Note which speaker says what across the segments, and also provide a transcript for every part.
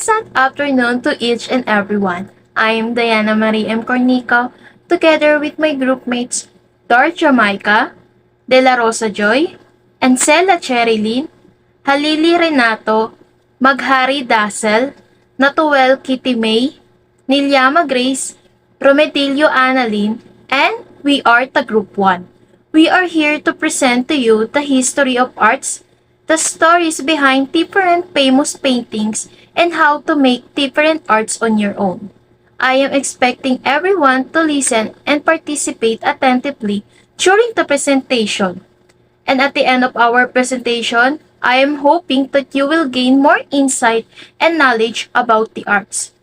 Speaker 1: Pleasant afternoon to each and everyone. I am Diana Marie M. Cornico, together with my groupmates Dor Jamaica, De La Rosa Joy, Ancela Cherilyn, Halili Renato, Maghari Dassel, Natuel Kitty May, Nilyama Grace, Romedilio Annalyn, and we are the Group 1. We are here to present to you the history of arts, the stories behind different famous paintings, and how to make different arts on your own. I am expecting everyone to listen and participate attentively during the presentation. And at the end of our presentation, I am hoping that you will gain more insight and knowledge about the arts.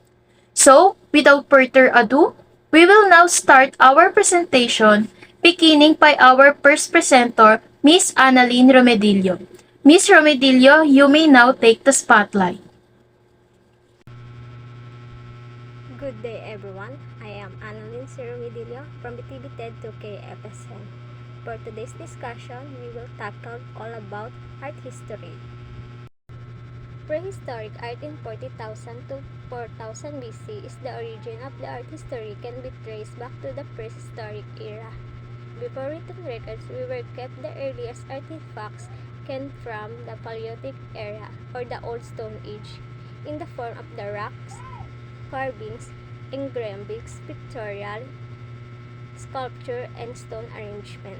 Speaker 1: So, without further ado, we will now start our presentation, beginning by our first presenter, Miss Annalyn Romedillo. Miss Romedillo, you may now take the spotlight.
Speaker 2: Good day everyone, I am Annalyn Ciromidillo from the TVTED 2K FSN. For today's discussion, we will tackle all about art history. Prehistoric art in 40,000 to 4000 BC is the origin of the art history can be traced back to the prehistoric era. Before written records, we were kept the earliest artifacts came from the Paleolithic era or the Old Stone Age in the form of the rocks, carvings, engravings, pictorial, sculpture, and stone arrangement.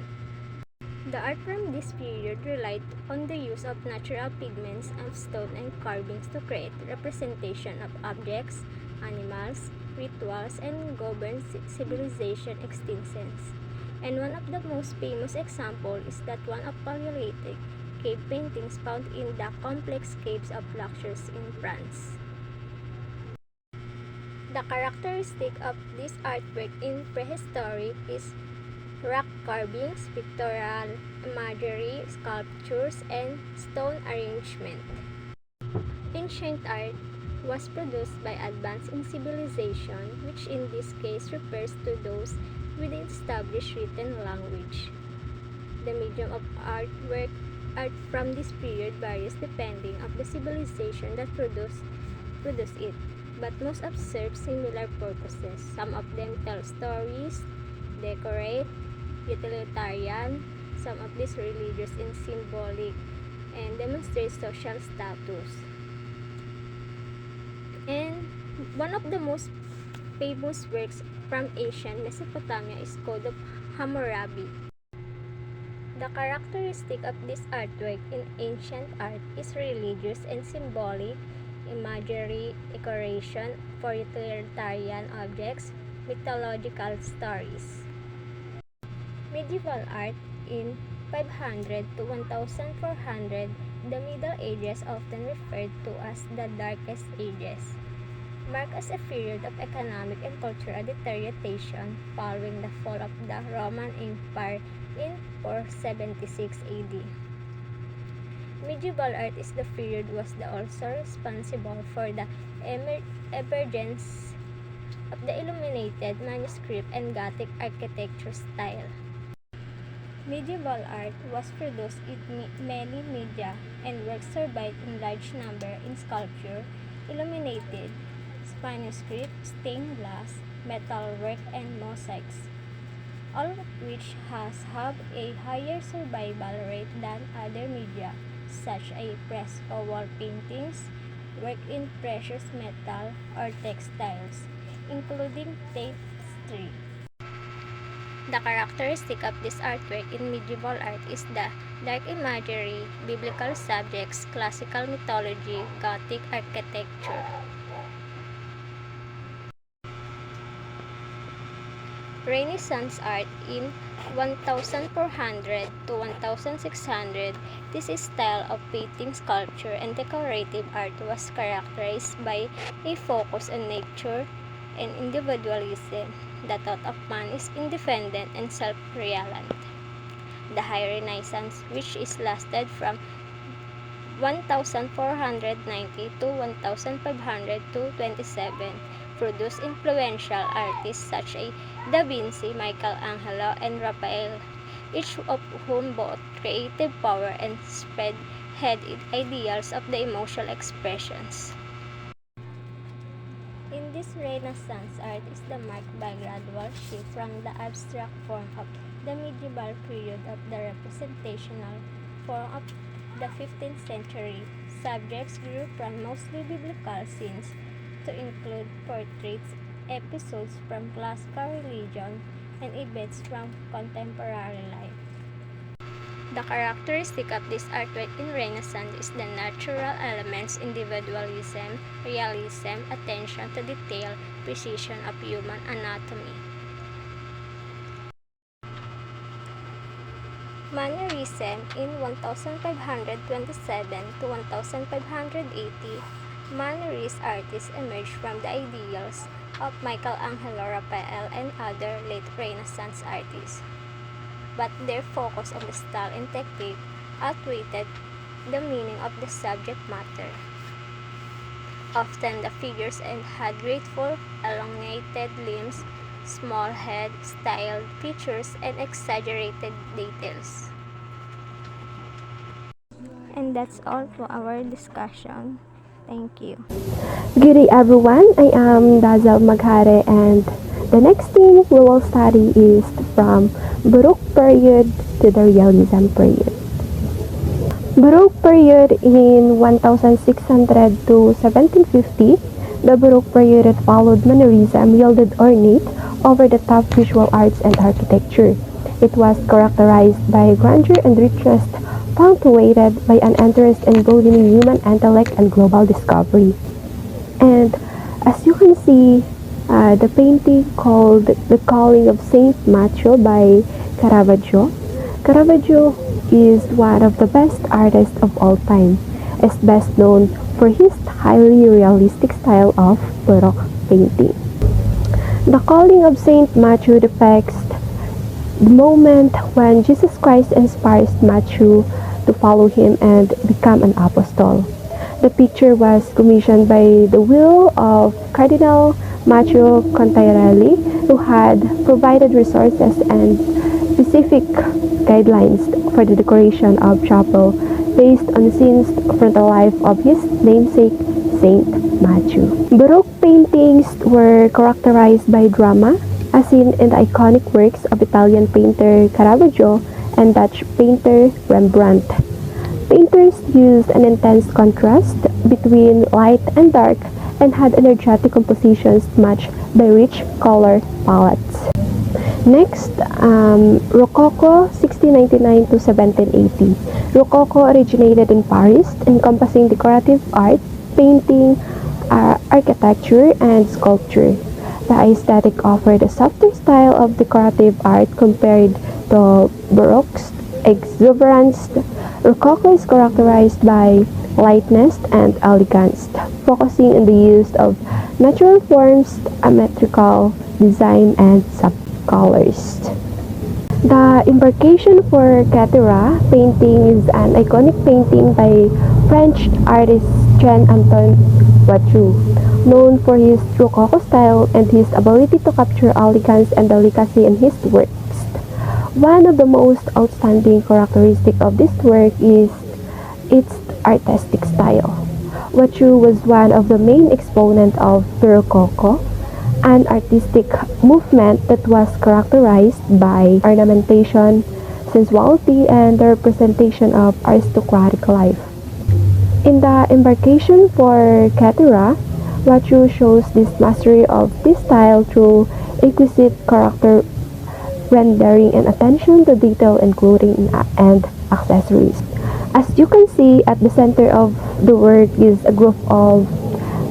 Speaker 2: The art from this period relied on the use of natural pigments of stone and carvings to create representation of objects, animals, rituals, and govern civilization extinctions. And one of the most famous examples is that one of Paleolithic cave paintings found in the complex caves of Luxors in France. The characteristic of this artwork in prehistory is rock carvings, pictorial imagery, sculptures, and stone arrangement. Ancient art was produced by advance in civilization, which in this case refers to those with an established written language. The medium of art from this period varies depending on the civilization that produced it, but most observe similar purposes. Some of them tell stories, decorate, utilitarian, some of these religious and symbolic, and demonstrate social status. And one of the most famous works from ancient Mesopotamia is Code of Hammurabi. The characteristic of this artwork in ancient art is religious and symbolic imagery, decoration for utilitarian objects, mythological stories. Medieval art in 500 to 1400, the Middle Ages often referred to as the Darkest Ages, marked as a period of economic and cultural deterioration following the fall of the Roman Empire in 476 AD. Medieval art is the period was also responsible for the emergence of the illuminated manuscript and Gothic architecture style. Medieval art was produced in many media, and works survived in large number in sculpture, illuminated manuscript, stained glass, metalwork, and mosaics, all of which have a higher survival rate than other media, such as fresco wall paintings, work in precious metal, or textiles, including tapestry. The characteristic of this artwork in medieval art is the dark imagery, biblical subjects, classical mythology, Gothic architecture. Renaissance art in 1400 to 1600, this style of painting, sculpture, and decorative art was characterized by a focus on nature and individualism. The thought of man is independent and self-reliant. The High Renaissance, which is lasted from 1490 to 1527, produced influential artists such as Da Vinci, Michelangelo, and Raphael, each of whom both creative power and spread ideals of the emotional expressions. This Renaissance art is marked by gradual shift from the abstract form of the medieval period of the representational form of the 15th century. Subjects grew from mostly biblical scenes to include portraits, episodes from classical religion, and events from contemporary life. The characteristic of this artwork in Renaissance is the natural elements, individualism, realism, attention to detail, precision of human anatomy. Mannerism in 1527 to 1580, Mannerist artists emerged from the ideals of Michelangelo, Raphael, and other late Renaissance artists, but their focus on the style and technique outweighed the meaning of the subject matter. Often the figures had graceful, elongated limbs, small head, styled features, and exaggerated details. And that's all for our discussion. Thank you.
Speaker 3: Good day everyone, I am Dazel Maghare, and the next thing we will study is from Baroque period to the Realism period. Baroque period in 1600 to 1750, the Baroque period that followed Mannerism yielded ornate, over-the-top visual arts and architecture. It was characterized by grandeur and richness, punctuated by an interest in broadening human intellect and global discovery. And as you can see, the painting called The Calling of Saint Matthew by Caravaggio. Caravaggio is one of the best artists of all time, is best known for his highly realistic style of Baroque painting. The Calling of Saint Matthew depicts the moment when Jesus Christ inspires Matthew to follow him and become an apostle. The picture was commissioned by the will of Cardinal Matteo Contarelli, who had provided resources and specific guidelines for the decoration of chapel based on scenes from the life of his namesake, Saint Matthew. Baroque paintings were characterized by drama, as seen in the iconic works of Italian painter Caravaggio and Dutch painter Rembrandt. Painters used an intense contrast between light and dark and had energetic compositions matched by rich color palettes. Next, Rococo 1699 to 1780. Rococo originated in Paris, encompassing decorative art, painting, architecture, and sculpture. The aesthetic offered a softer style of decorative art compared to Baroque's exuberance. Rococo is characterized by lightness and elegance, focusing on the use of natural forms, geometrical design, and subcolors. The Embarkation for Cathedra painting is an iconic painting by French artist Jean-Antoine Watteau, known for his Rococo style and his ability to capture elegance and delicacy in his works. One of the most outstanding characteristics of this work is its artistic style. Watteau was one of the main exponents of the Rococo, an artistic movement that was characterized by ornamentation, sensuality, and the representation of aristocratic life. In the Embarkation for Cathedra, Watteau shows this mastery of this style through exquisite character rendering and attention to detail in clothing and accessories. As you can see, at the center of the work is a group of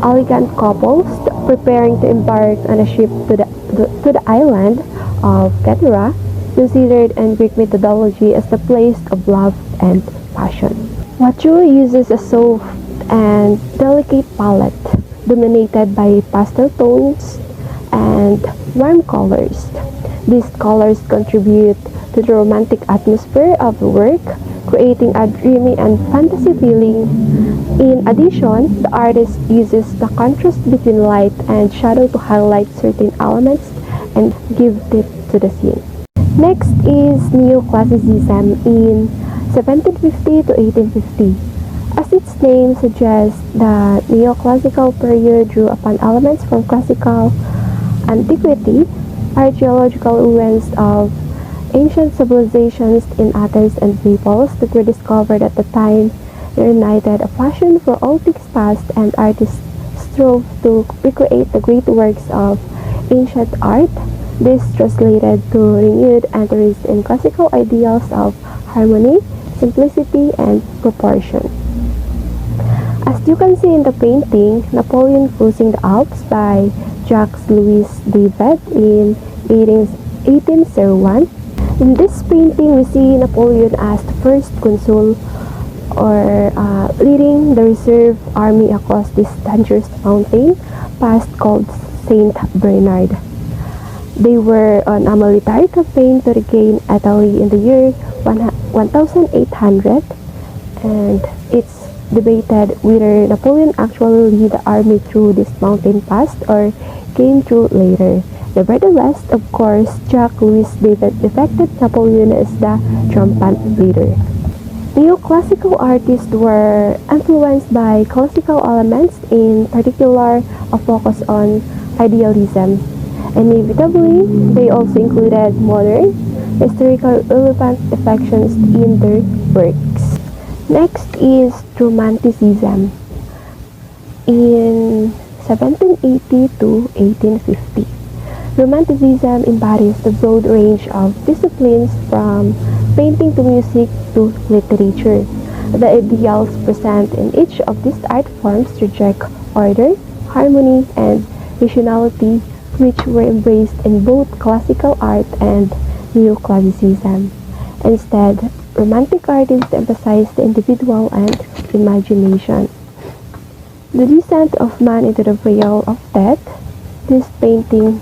Speaker 3: elegant couples preparing to embark on a ship to the island of Cathedra, considered in Greek mythology as the place of love and passion. Watteau uses a soft and delicate palette dominated by pastel tones and warm colors. These colors contribute to the romantic atmosphere of the work, creating a dreamy and fantasy feeling. In addition, the artist uses the contrast between light and shadow to highlight certain elements and give depth to the scene. Next is Neoclassicism in 1750 to 1850. As its name suggests, the neoclassical period drew upon elements from classical antiquity, archaeological ruins of ancient civilizations in Athens and Naples that were discovered at the time reunited a passion for all things past, and artists strove to recreate the great works of ancient art. This translated to renewed interest in classical ideals of harmony, simplicity, and proportion. As you can see in the painting, Napoleon Cruising the Alps by Jacques Louis David in 1801. In this painting, we see Napoleon as the first consul or leading the reserve army across this dangerous mountain pass called Saint Bernard. They were on a military campaign to regain Italy in the year 1800, and it's debated whether Napoleon actually led the army through this mountain pass or came through later. Nevertheless, of course, Jacques Louis David depicted Napoleon as the triumphant leader. Neoclassical artists were influenced by classical elements, in particular a focus on idealism. Inevitably, they also included modern, historically relevant depictions in their works. Next is Romanticism in 1780 to 1850. Romanticism embodies the broad range of disciplines from painting to music to literature. The ideals present in each of these art forms reject order, harmony, and rationality, which were embraced in both classical art and neoclassicism. Instead, Romantic artists emphasize the individual and imagination. The descent of man into the vale of death. This painting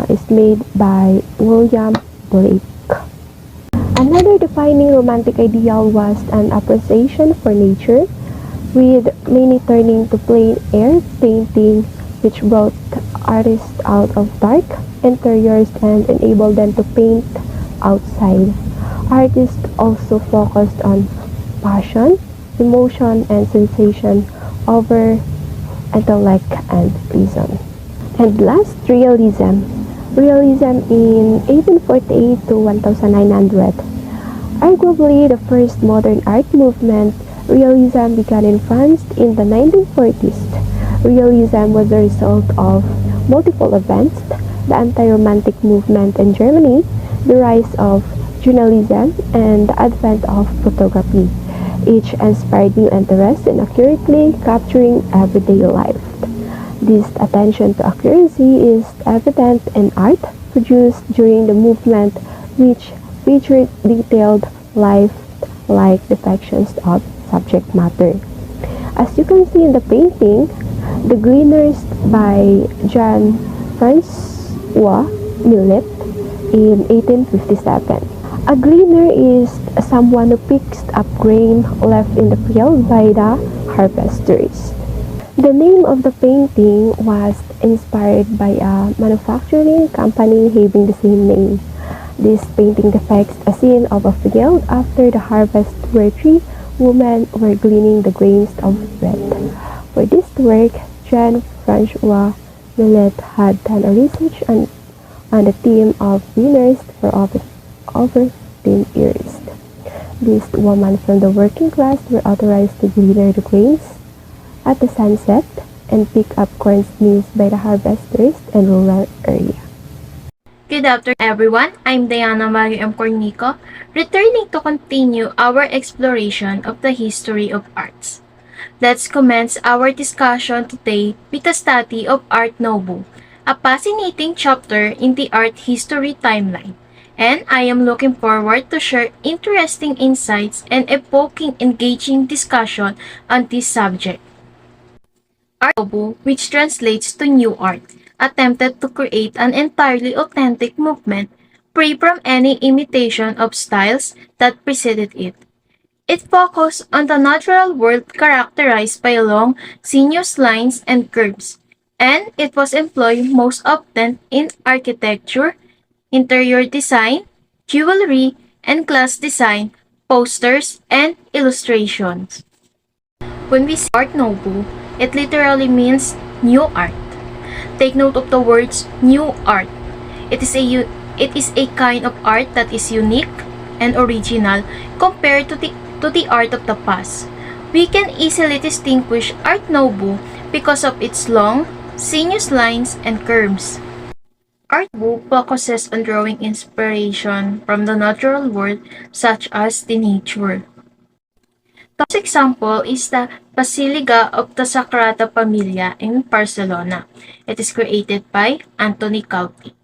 Speaker 3: is made by William Blake. Another defining romantic ideal was an appreciation for nature, with many turning to plein air painting, which brought artists out of dark interiors and enabled them to paint outside. Artists also focused on passion, emotion, and sensation over intellect and reason. And last, realism. Realism in 1848 to 1900. Arguably the first modern art movement, realism began in France in the 1940s. Realism was the result of multiple events: the anti-romantic movement in Germany, the rise of journalism, and the advent of photography. Each inspired new interest in accurately capturing everyday life. This attention to accuracy is evident in art produced during the movement, which featured detailed life-like depictions of subject matter. As you can see in the painting, The Gleaners by Jean Francois Millet in 1857. A gleaner is someone who picks up grain left in the field by the harvesters. The name of the painting was inspired by a manufacturing company having the same name. This painting depicts a scene of a field after the harvest where three women were gleaning the grains of bread. For this work, Jean-Francois Millet had done a research on the theme of gleaners for over 10 years. These women from the working class were authorized to glean the grains at the sunset and pick up corn sneezed by the harvesters in rural area.
Speaker 1: Good afternoon, everyone. I'm Diana Marie M. Cornico, returning to continue our exploration of the history of arts. Let's commence our discussion today with a study of Art Nouveau, a fascinating chapter in the art history timeline, and I am looking forward to share interesting insights and evoking engaging discussion on this subject. Art Nouveau, which translates to new art, attempted to create an entirely authentic movement, free from any imitation of styles that preceded it. It focused on the natural world characterized by long, sinuous lines and curves, and it was employed most often in architecture, interior design, jewelry, and glass design, posters, and illustrations. When we say Art Nouveau, it literally means new art. Take note of the words new art. It is a kind of art that is unique and original compared to the art of the past. We can easily distinguish Art Nouveau because of its long, sinuous lines and curves. Art Nouveau focuses on drawing inspiration from the natural world such as the nature. This example is the Basilica of the Sagrada Familia in Barcelona. It is created by Antoni Gaudí.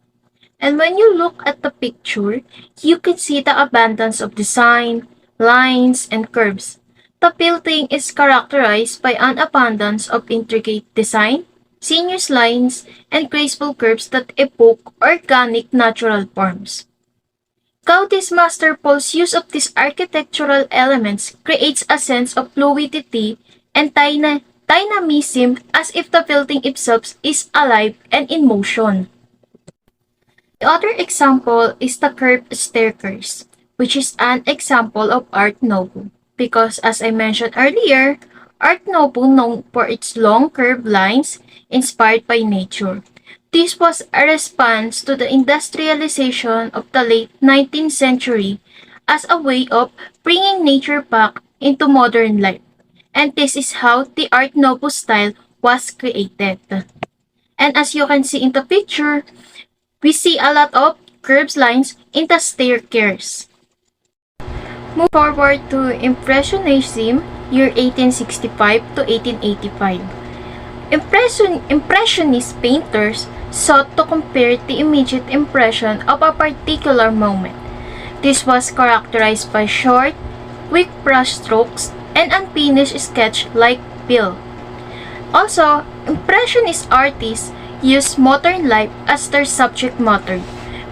Speaker 1: And when you look at the picture, you can see the abundance of design, lines, and curves. The building is characterized by an abundance of intricate design, sinuous lines, and graceful curves that evoke organic natural forms. Gaudí's masterful use of these architectural elements creates a sense of fluidity and dynamism as if the building itself is alive and in motion. The other example is the curved staircase, which is an example of Art Nouveau, because as I mentioned earlier, Art Nouveau known for its long curved lines inspired by nature. This was a response to the industrialization of the late 19th century as a way of bringing nature back into modern life. And this is how the Art Nouveau style was created. And as you can see in the picture, we see a lot of curved lines in the staircase. Move forward to Impressionism, year 1865 to 1885. Impressionist painters sought to compare the immediate impression of a particular moment. This was characterized by short, quick brushstrokes and unfinished sketch like Bill. Also, Impressionist artists used modern life as their subject matter,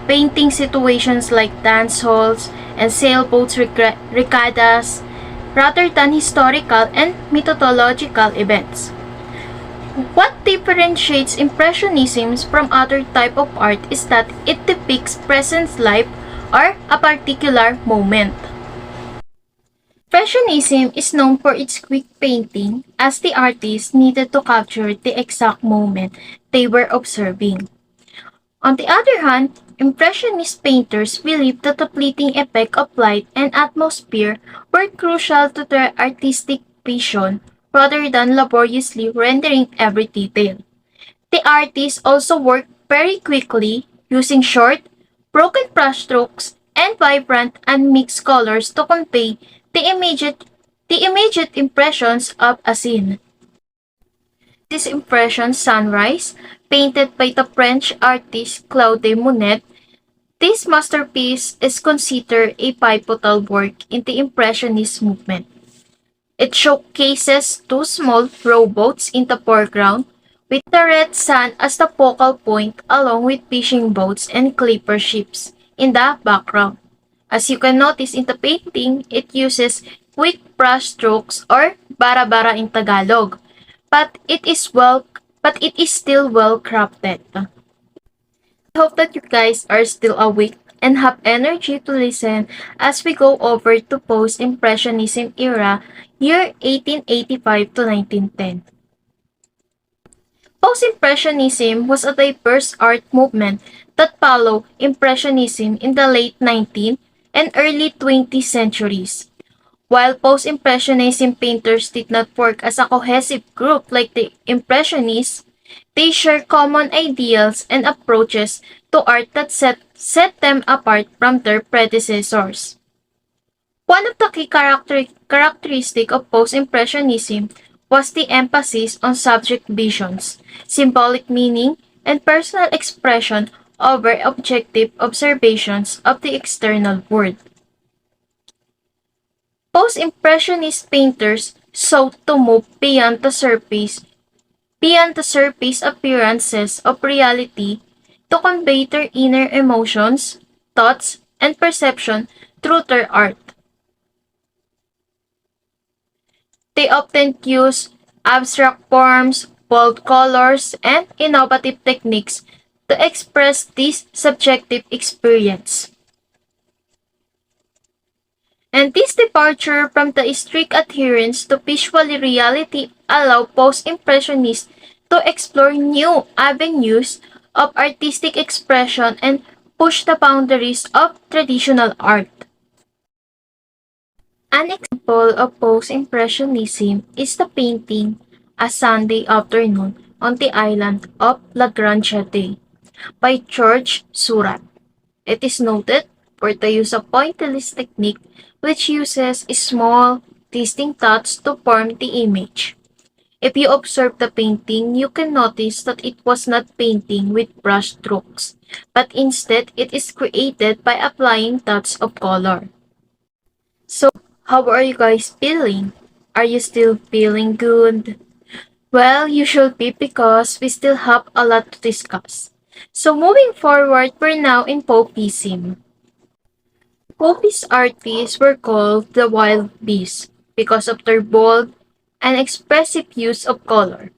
Speaker 1: painting situations like dance halls and sailboats regatas rather than historical and mythological events. What differentiates Impressionism from other type of art is that it depicts present life or a particular moment. Impressionism is known for its quick painting as the artists needed to capture the exact moment they were observing. On the other hand, Impressionist painters believed that the fleeting effect of light and atmosphere were crucial to their artistic vision rather than laboriously rendering every detail. The artists also worked very quickly using short, broken brushstrokes and vibrant and mixed colors to convey the immediate impressions of a scene. This impression Sunrise, painted by the French artist Claude Monet, this masterpiece is considered a pivotal work in the Impressionist movement. It showcases two small rowboats in the foreground, with the red sand as the focal point along with fishing boats and clipper ships in the background. As you can notice in the painting, it uses quick brush strokes or bara-bara in Tagalog, but it is still well crafted. I hope that you guys are still awake and have energy to listen as we go over to post-impressionism era, year 1885 to 1910. Post-impressionism was a diverse art movement that followed impressionism in the late 19th and early 20th centuries. While post-impressionism painters did not work as a cohesive group like the impressionists, they share common ideals and approaches to art that set them apart from their predecessors. One of the key characteristics of post-impressionism was the emphasis on subject visions, symbolic meaning, and personal expression over objective observations of the external world. Post-impressionist painters sought to move beyond the surface appearances of reality to convey their inner emotions, thoughts, and perception through their art. They often use abstract forms, bold colors, and innovative techniques to express this subjective experience. And this departure from the strict adherence to visual reality allowed post-impressionists to explore new avenues of artistic expression and push the boundaries of traditional art. An example of post-impressionism is the painting A Sunday Afternoon on the Island of La Grande Jatte by George Seurat. It is noted for the use of pointillist technique, which uses small, distinct dots to form the image. If you observe the painting, you can notice that it was not painting with brush strokes, but instead it is created by applying dots of color. So, how are you guys feeling? Are you still feeling good? Well, you should be because we still have a lot to discuss. So moving forward, we're now in Popism. Popi's artists were called the wild beasts because of their bold and expressive use of color.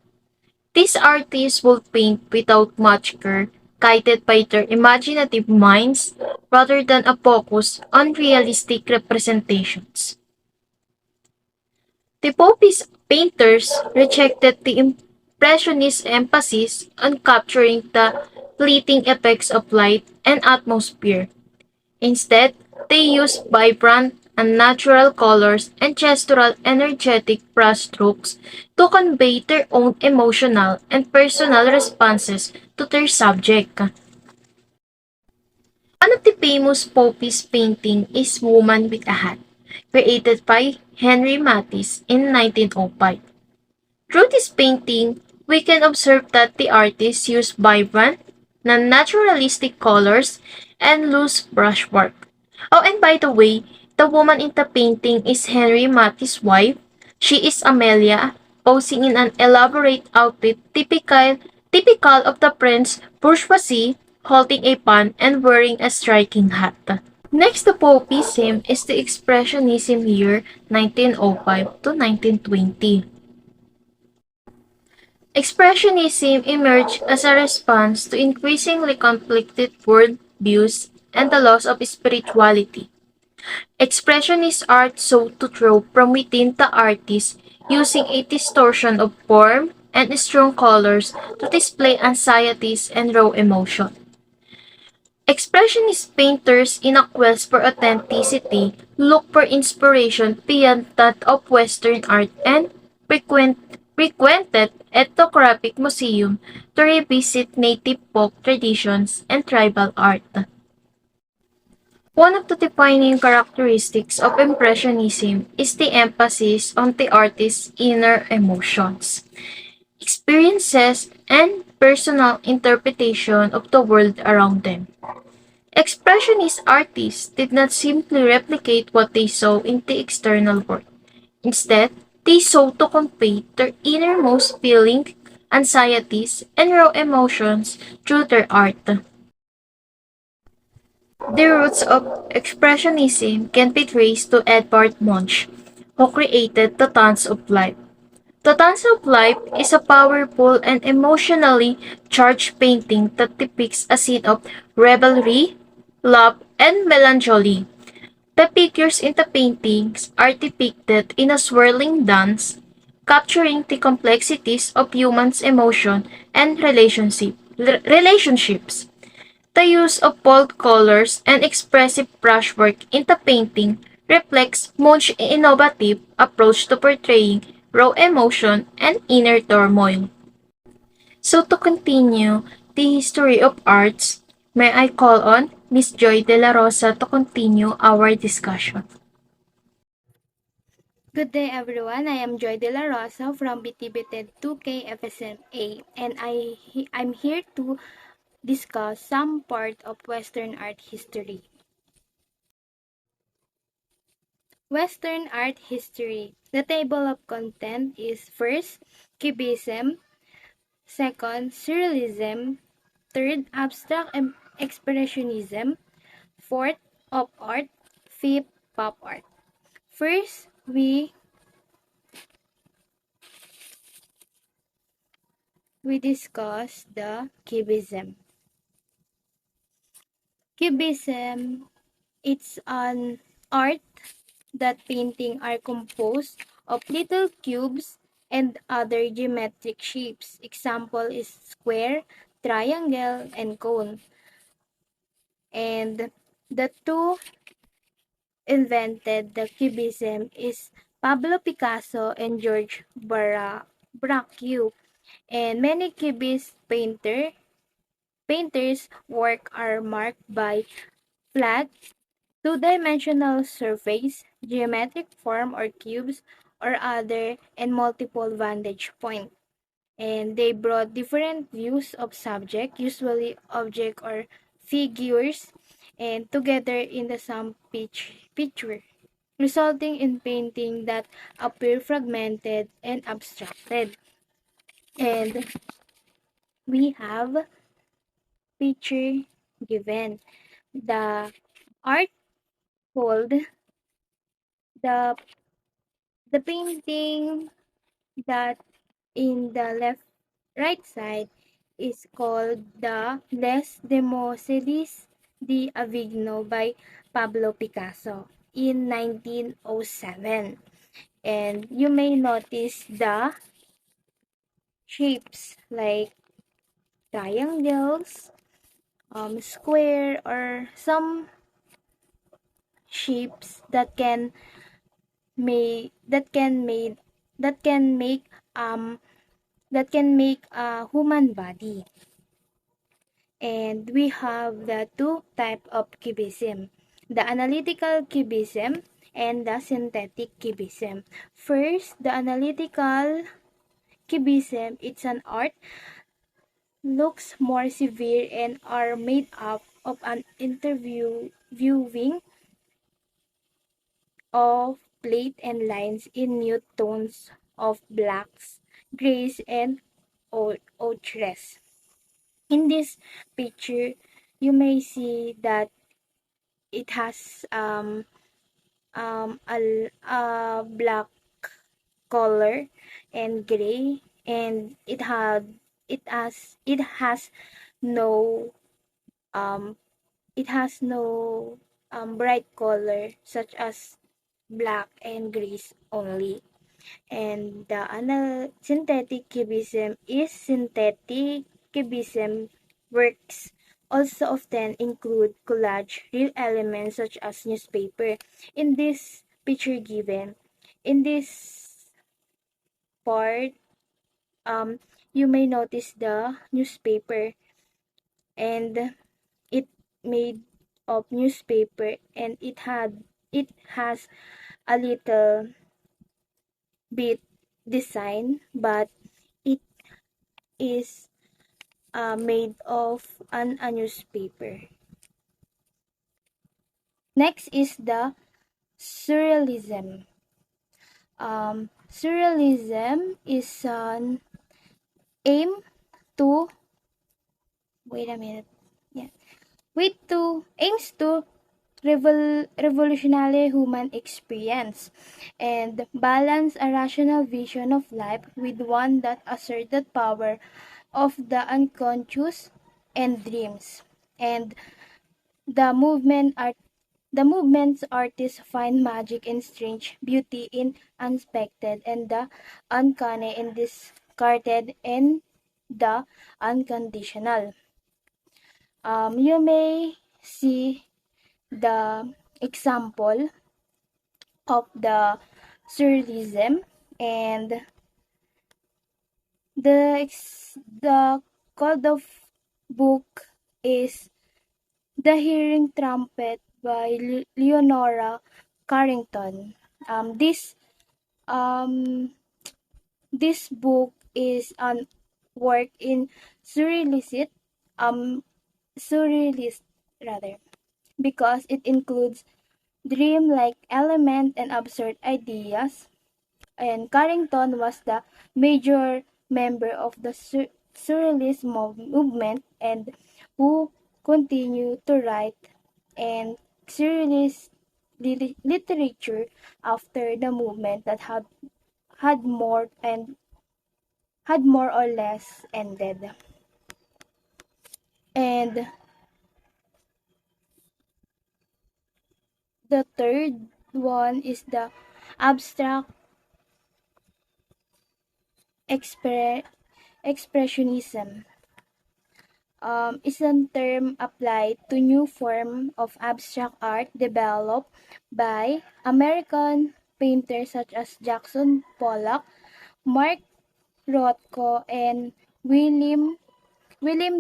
Speaker 1: These artists would paint without much care, guided by their imaginative minds rather than a focus on realistic representations. The Popis painters rejected the Impressionist emphasis on capturing the fleeting effects of light and atmosphere. Instead, they used vibrant and natural colors and gestural energetic brushstrokes to convey their own emotional and personal responses to their subject. One of the famous Popis painting is Woman with a Hat, created by Henry Matisse in 1905. Through this painting, we can observe that the artist used vibrant, non-naturalistic colors and loose brushwork. Oh, and by the way, the woman in the painting is Henry Matisse's wife. She is Amelia, posing in an elaborate outfit typical of the French bourgeoisie, holding a pan and wearing a striking hat. Next to Popism is the Expressionism year 1905 to 1920. Expressionism emerged as a response to increasingly conflicted world views and the loss of spirituality. Expressionist art sought to draw from within the artist using a distortion of form and strong colors to display anxieties and raw emotion. Expressionist painters in a quest for authenticity look for inspiration beyond that of Western art and frequented ethnographic museum to revisit native folk traditions and tribal art. One of the defining characteristics of Impressionism is the emphasis on the artist's inner emotions, experiences, and personal interpretation of the world around them. Expressionist artists did not simply replicate what they saw in the external world. Instead, they sought to convey their innermost feelings, anxieties, and raw emotions through their art. The roots of Expressionism can be traced to Edvard Munch, who created The Dance of Life. The Dance of Life is a powerful and emotionally charged painting that depicts a scene of revelry, love, and melancholy. The figures in the paintings are depicted in a swirling dance, capturing the complexities of humans' emotion and relationships. The use of bold colors and expressive brushwork in the painting reflects Munch's innovative approach to portraying raw emotion and inner turmoil. So to continue the history of arts, may I call on Miss Joy De La Rosa to continue our discussion.
Speaker 4: Good day everyone, I am Joy De La Rosa from BTBTED 2K FSMA and I'm here to discuss some part of Western art history. Western art history. The table of content is first, Cubism, second, Surrealism, third, Abstract Expressionism, fourth, Pop art, fifth, Pop art. First, we discuss the Cubism. Cubism, it's an art that painting are composed of little cubes and other geometric shapes. Example is square, triangle, and cone. And the two invented the cubism is Pablo Picasso and George Braque. And many cubist painters' work are marked by flat, two-dimensional surface, geometric form or cubes, or other and multiple vantage point. And they brought different views of subject, usually object or figures, and together in the same picture, resulting in painting that appear fragmented and abstracted. And we have picture given. The art called the the painting that in the left right side is called the Les Demoiselles de Avignon by Pablo Picasso in 1907. And you may notice the shapes like triangles, square, or some shapes that that can made that can make um a human body. And we have the two type of cubism, the analytical cubism and the synthetic cubism. First, the analytical cubism, it's an art, looks more severe and are made up of an interviewing of plate and lines in nude tones of blacks, grays, and ochres. In this picture, you may see that it has a black color and gray, and it has no um bright color such as black and grays only. And the synthetic cubism is synthetic cubism works also often include collage real elements such as newspaper. In this picture given, in this part, you may notice the newspaper, and it made of newspaper, and it has a little bit design, but it is made of a newspaper. Next is the surrealism. Surrealism is an aim to wait a minute. Yeah, wait to aims to revolutionary human experience and balance a rational vision of life with one that asserts the power of the unconscious and dreams. And the movement art the movement's artists find magic and strange beauty in unexpected and the uncanny and discarded and the unconditional. You may see the example of the surrealism, and the code of book is The Hearing Trumpet by Leonora Carrington. This um this book is an work in surrealist um surrealist rather, because it includes dream-like element and absurd ideas. And Carrington was the major member of the surrealist movement, and who continued to write and surrealist literature after the movement that had more and had more or less ended. And the third one is the abstract expressionism. Is a term applied to new form of abstract art developed by American painters such as Jackson Pollock, Mark Rothko, and William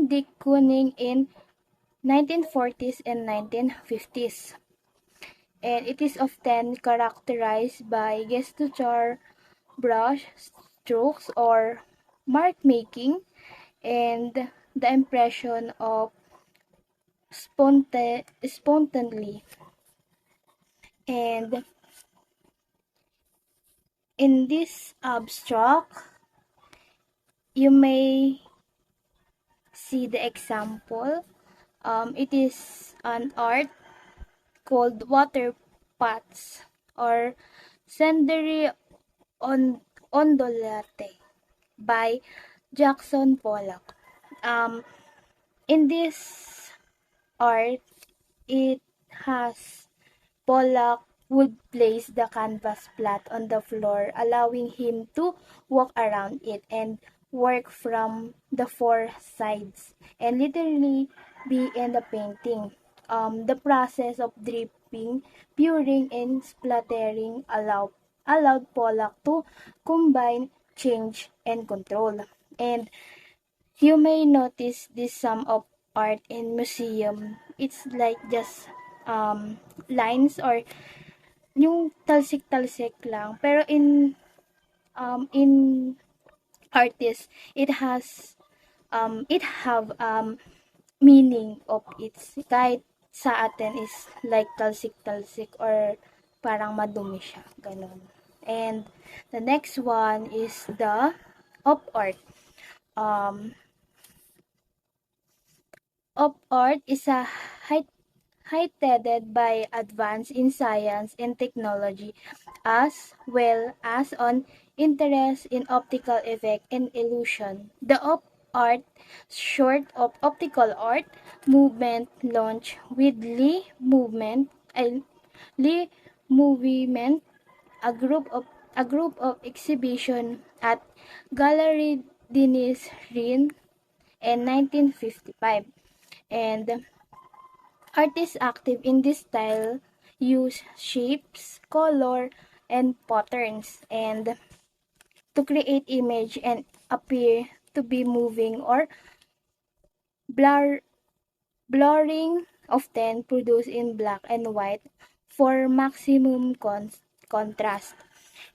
Speaker 4: Dick Kooning in 1940s and 1950s. And it is often characterized by gesture, brush strokes, or mark making, and the impression of spontaneity. And in this abstract, you may see the example. It is an art called water pots or Scendery Ondolate by Jackson Pollock. Um, in this art, it has Pollock would place the canvas flat on the floor, allowing him to walk around it and work from the four sides and literally be in the painting. The process of dripping, puring, and splattering allowed Pollock to combine change and control. And you may notice this sum of art in museum. It's like just lines or yung talsik-talsik lang. Pero in artist, it have meaning of its kahit sa atin is like talsik-talsik or parang madumi siya, ganun. And the next one is the op art. Um, op art is a heightened by advance in science and technology, as well as on interest in optical effect and illusion. The op art, short of optical art, movement launched with Lee Movement, a group of exhibition at Gallery Denis Rhin in 1955. And artists active in this style use shapes, color, and patterns and to create image and appear to be moving or blur blurring, often produced in black and white for maximum contrast.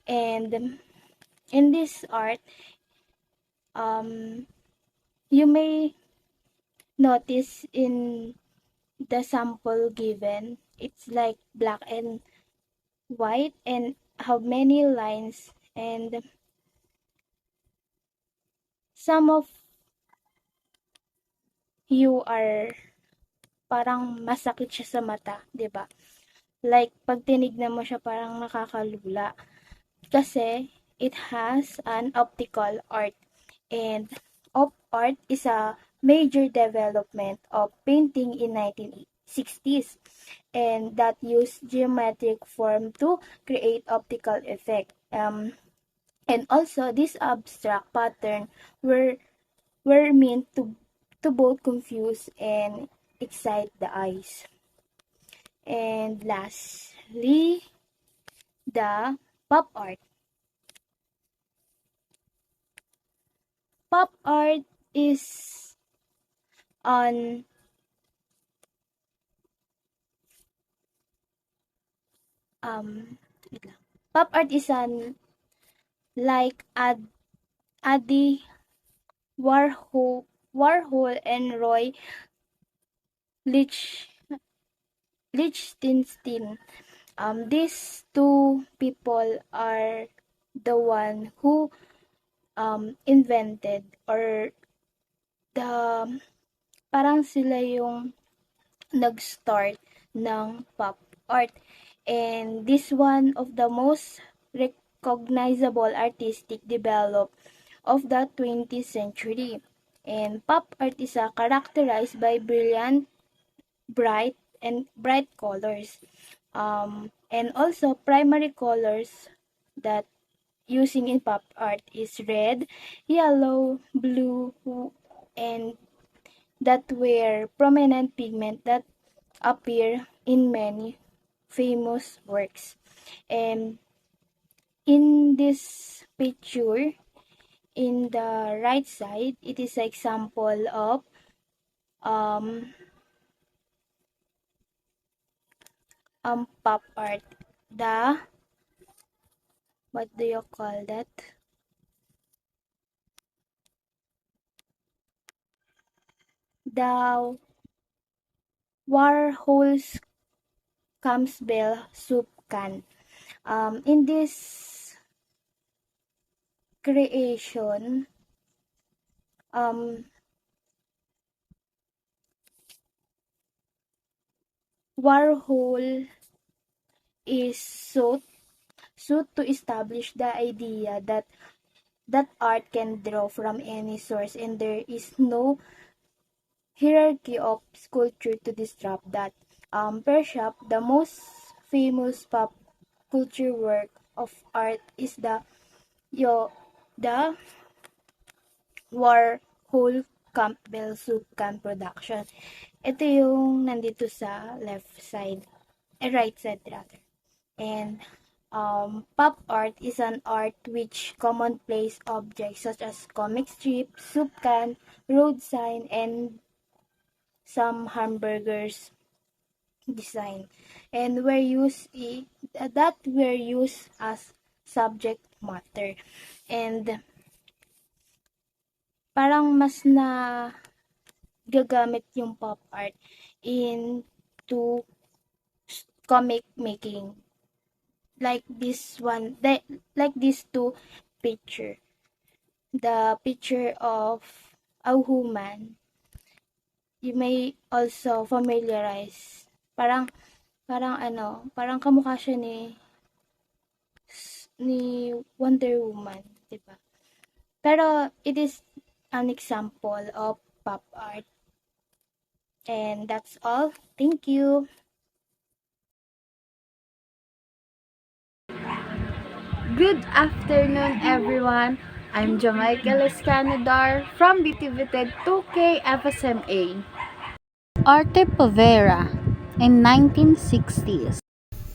Speaker 4: And in this art, um, you may notice in the sample given, it's like black and white and have many lines, and some of you are parang masakit siya sa mata, 'di ba? Like pag tinignan mo siya parang nakakalula kasi it has an optical art, and op art is a major development of painting in 1960s, and that used geometric form to create optical effect. And also this abstract pattern were meant to both confuse and excite the eyes. And lastly, the pop art. Pop art is on wait lang. Pop art is an like Adi Warhol and Roy Lich Lichtenstein. These two people are the one who invented or the parang sila yung nag-start ng pop art. And this one of the most recognizable artistic develop of the 20th century. And pop art is characterized by brilliant, bright colors. And also primary colors that using in pop art is red, yellow, blue, and that were prominent pigment that appear in many famous works. And in this picture, in the right side, it is an example of um, pop art. The, what do you call that? The Warhol's Campbell soup can. In this creation, um, Warhol is sought to establish the idea that art can draw from any source and there is no hierarchy of sculpture to disrupt that. Perhaps the most famous pop culture work of art is the Warhol Campbell Soup Can production. Ito yung nandito sa left side, right side rather. And pop art is an art which commonplace objects such as comic strip, soup can, road sign, and some hamburgers design. And that were used as subject matter. And parang mas na gagamit yung pop art into comic making. Like this one, like these two picture. The picture of a woman. You may also familiarize. Parang kamukha siya ni Wonder Woman, 'di ba? Pero it is an example of pop art. And that's all. Thank you.
Speaker 5: Good afternoon, everyone. I'm Jamaica Lescanadar from BTVTED 2K FSMA. Arte Povera in 1960s.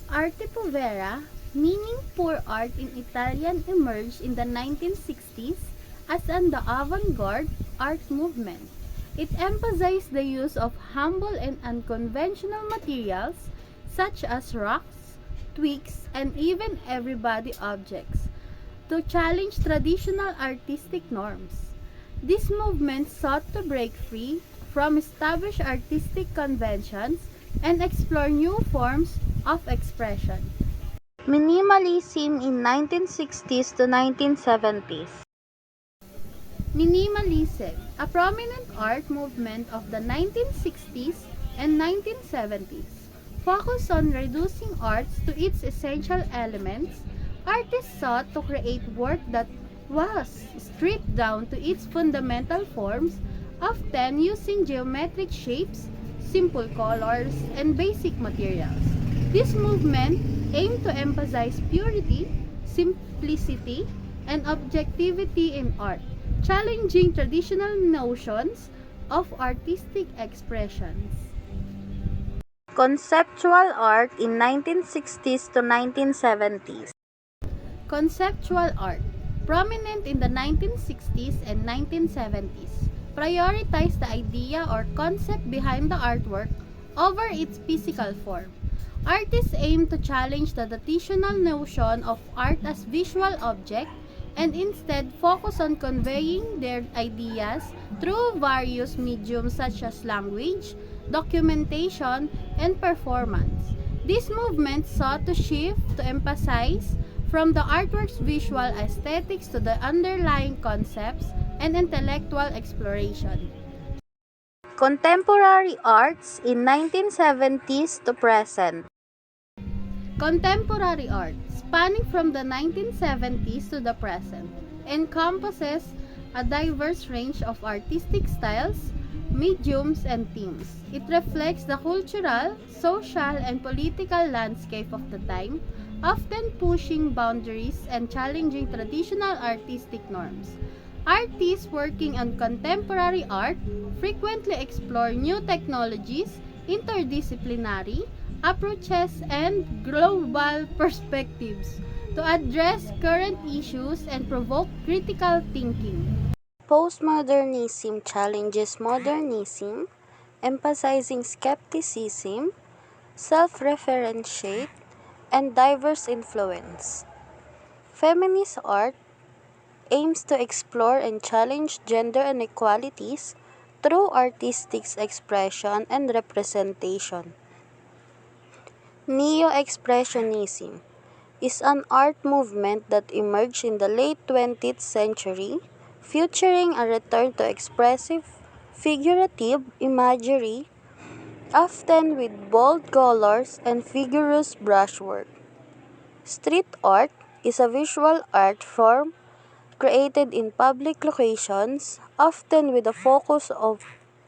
Speaker 5: Arte Povera, meaning poor art in Italian, emerged in the 1960s as an the avant-garde art movement. It emphasized the use of humble and unconventional materials such as rocks, twigs, and even everyday objects to challenge traditional artistic norms. This movement sought to break free from established artistic conventions and explore new forms of expression. Minimalism in 1960s to 1970s. Minimalism, a prominent art movement of the 1960s and 1970s, focused on reducing arts to its essential elements. Artists sought to create work that was stripped down to its fundamental forms, often using geometric shapes, simple colors, and basic materials. This movement aimed to emphasize purity, simplicity, and objectivity in art, challenging traditional notions of artistic expressions. Conceptual art in 1960s to 1970s. Conceptual art, prominent in the 1960s and 1970s, prioritized the idea or concept behind the artwork over its physical form. Artists aim to challenge the traditional notion of art as visual object and instead focus on conveying their ideas through various mediums such as language, documentation, and performance. This movement sought to shift to emphasize from the artwork's visual aesthetics to the underlying concepts and intellectual exploration. Contemporary arts in 1970s to present. Contemporary art, spanning from the 1970s to the present, encompasses a diverse range of artistic styles, mediums, and themes. It reflects the cultural, social, and political landscape of the time, often pushing boundaries and challenging traditional artistic norms. Artists working on contemporary art frequently explore new technologies, interdisciplinary approaches, and global perspectives to address current issues and provoke critical thinking.
Speaker 6: Postmodernism challenges modernism, emphasizing skepticism, self-referentiate, and diverse influence. Feminist art aims to explore and challenge gender inequalities through artistic expression and representation. Neo-expressionism is an art movement that emerged in the late 20th century, featuring a return to expressive, figurative imagery, often with bold colors and vigorous brushwork. Street art is a visual art form created in public locations, often with a focus of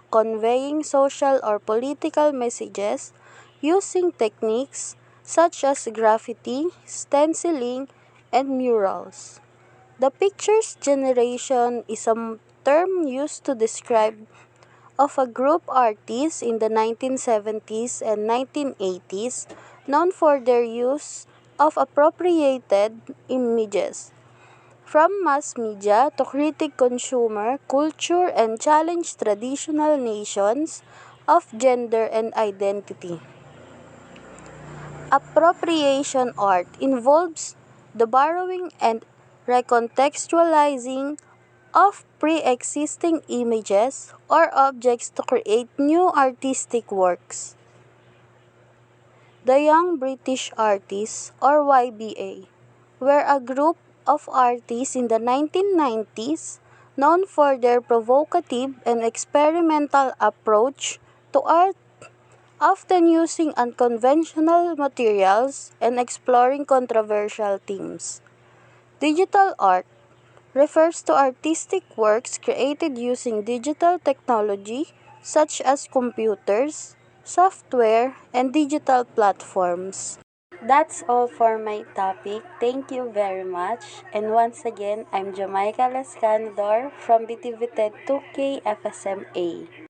Speaker 6: conveying social or political messages using techniques such as graffiti, stenciling, and murals. The pictures generation is a term used to describe of a group artists in the 1970s and 1980s known for their use of appropriated images from mass media to critique consumer culture and challenge traditional notions of gender and identity. Appropriation art involves the borrowing and recontextualizing of pre-existing images or objects to create new artistic works. The Young British Artists, or YBA, were a group of artists in the 1990s known for their provocative and experimental approach to art, often using unconventional materials and exploring controversial themes. Digital art refers to artistic works created using digital technology such as computers, software, and digital platforms. That's all for my topic. Thank you very much. And once again, I'm Jamaica Lascandor from BTVTED 2K FSMA.